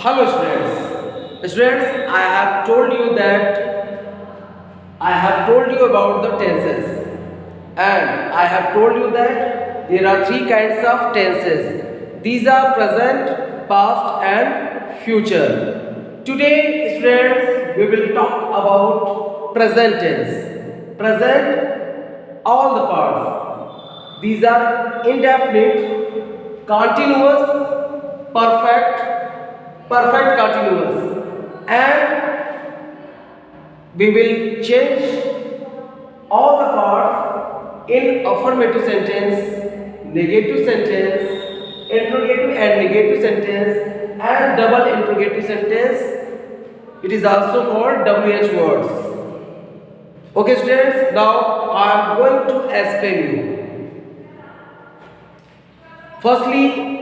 Hello students. Students, I have told you about the tenses, and I have told you that there are three kinds of tenses. These are present, past and future. Today students, we will talk about present tense. Present, all the parts. These are indefinite, continuous, perfect continuous, and we will change all the parts in affirmative sentence, negative sentence, interrogative and negative sentence, and double interrogative sentence. It is also called WH words. Okay students, now I am going to explain you. Firstly,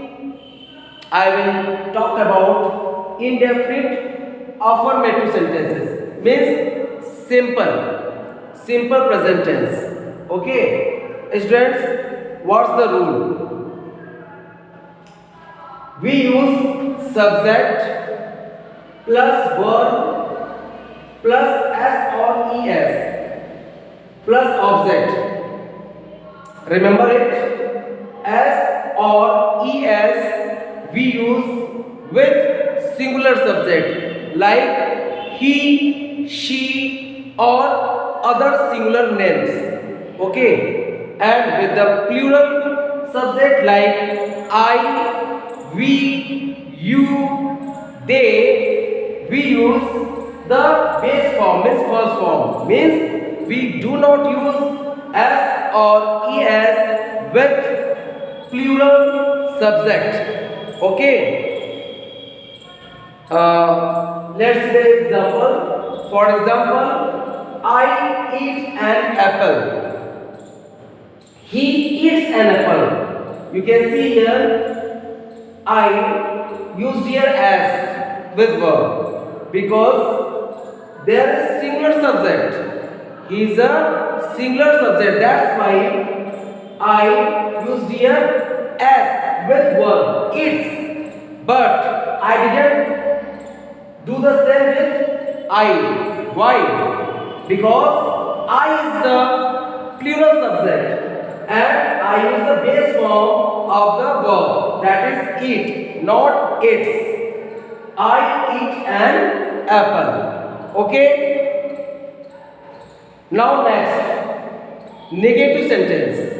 I will talk about indefinite affirmative sentences. Means simple present tense. Okay, students, what's the rule? We use subject plus verb plus s or es plus object. Remember it? S or es we use with singular subject like he, she or other singular names. Okay, and with the plural subject like I, we, you, they, we use the base form, means first form. Means we do not use s or es with plural subject. Okay, let's say example. For example, I eat an apple. He eats an apple. You can see here I used here as with verb because there is singular subject. He is a singular subject. That's why I used here as with verb eats, but I didn't do the same with I. Why? Because I is the plural subject and I use the base form of the verb, that is eat, not eats. I eat an apple. Okay? Now next, negative sentence.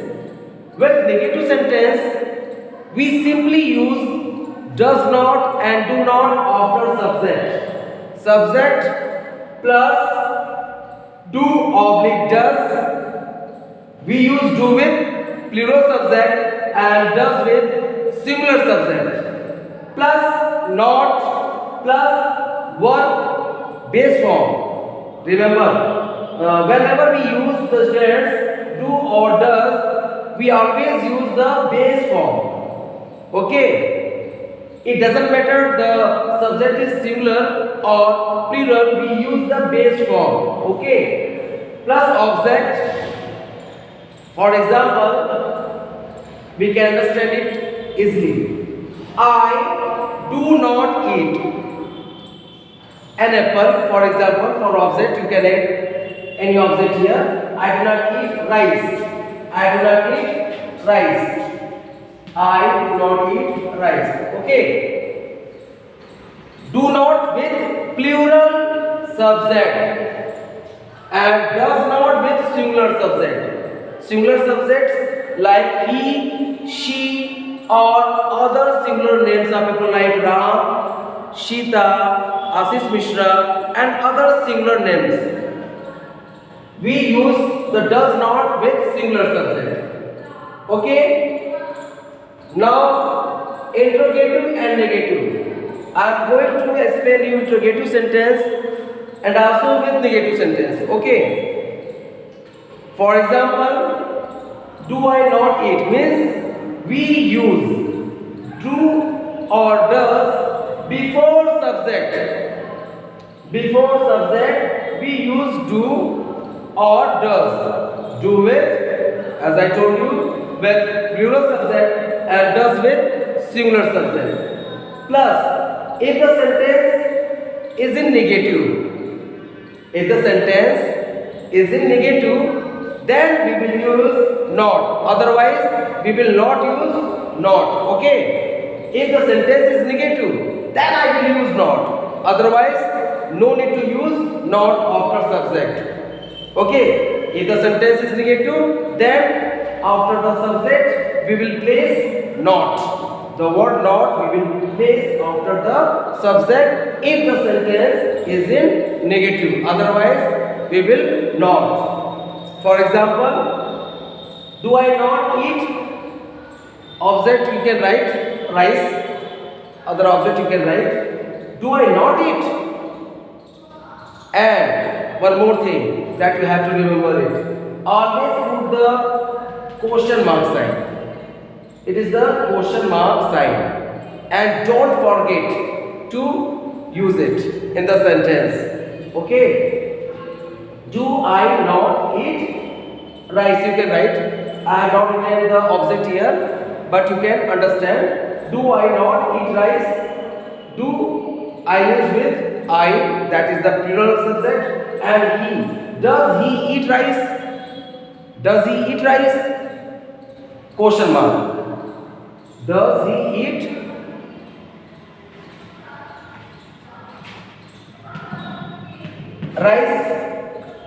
With negative sentence, we simply use does not and do not after subject. Subject plus do oblique does. We use do with plural subject and does with singular subject. Plus not plus verb base form. Remember, whenever we use the words do or does, we always use the base form. Okay, it doesn't matter the subject is singular or plural, we use the base form. Okay, plus object. For example, we can understand it easily. I do not eat an apple. For example, for object you can add any object here. I do not eat rice. I do not eat rice. I do not eat rice. Okay. Do not with plural subject and does not with singular subject. Singular subjects like he, she or other singular names of people like Ram, Shita, Ashish Mishra and other singular names. We use the does not with singular subject. Okay. Now, interrogative and negative. I am going to explain you interrogative sentence and also with negative sentence. Okay. For example, do I not eat means we use do or does before subject. Before subject, we use do or does. Do with, as I told you, with plural subject and does with singular subject. Plus if the sentence is in negative, if the sentence is in negative, then we will use not. Otherwise, we will not use not. Okay? If the sentence is negative, then I will use not. Otherwise, no need to use not after subject. Okay? If the sentence is negative, then after the subject we will place not. The word not we will place after the subject if the sentence is in negative. Otherwise, we will not. For example, do I not eat? Object you can write rice. Other object you can write. Do I not eat? And one more thing that you have to remember it. Always put the question mark sign. It is the question mark sign. And don't forget to use it in the sentence. Okay? Do I not eat rice? You can write. I have not written the object here, but you can understand. Do I not eat rice? Do I use with I, that is the plural subject, and he. Does he eat rice? Does he eat rice? Question mark. Does he eat? Rice?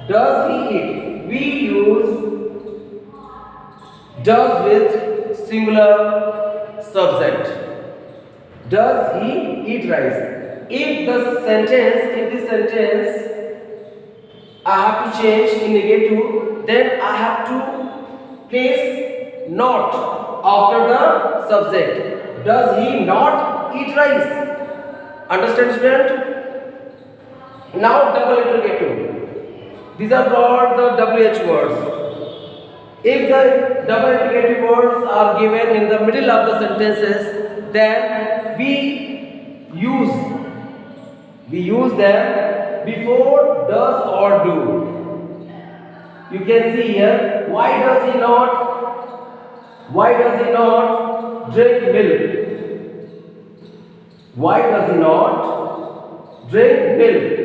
Does he eat? We use does with singular subject. Does he eat rice? If this sentence I have to change in negative, then I have to place not after the subject. Does he not eat rice? Understand, student? Now double interrogative. These are called the WH words. If the double interrogative words are given in the middle of the sentences, then we use them before does or do. You can see here, why does he not drink milk? Why does he not drink milk?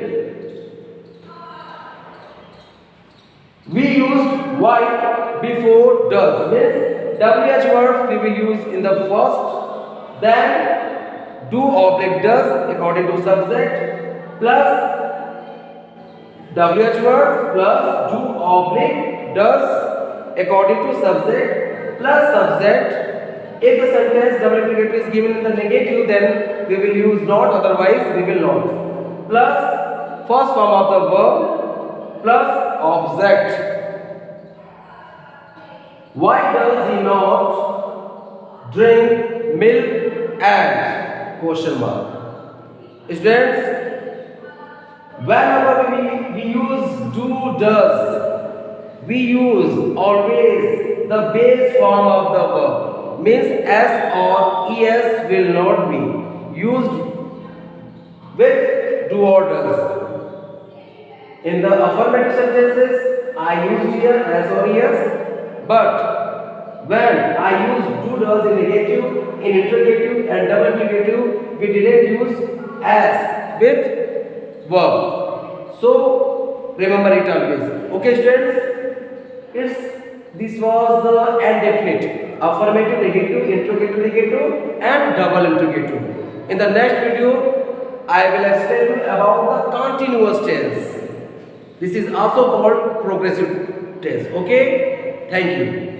We used why before does. Means WH words we will use in the first, then do oblique does according to subject, plus WH word plus do oblique does according to subject, plus subject. If the sentence double interrogative is given in the negative, then we will use not, otherwise we will not. Plus first form of the verb plus object. Why does he not drink milk and question mark? Students, whenever we use do does, we use always the base form of the verb. Means s or es will not be used with do or does. In the affirmative sentences, I used here as or es, but when I use do does in negative, in interrogative and double interrogative, we didn't use as with verb. So remember it always. Okay, students? This was the and definite, affirmative, negative, interrogative, and double interrogative. In the next video, I will explain you about the continuous tense. This is also called progressive tense. Okay? Thank you.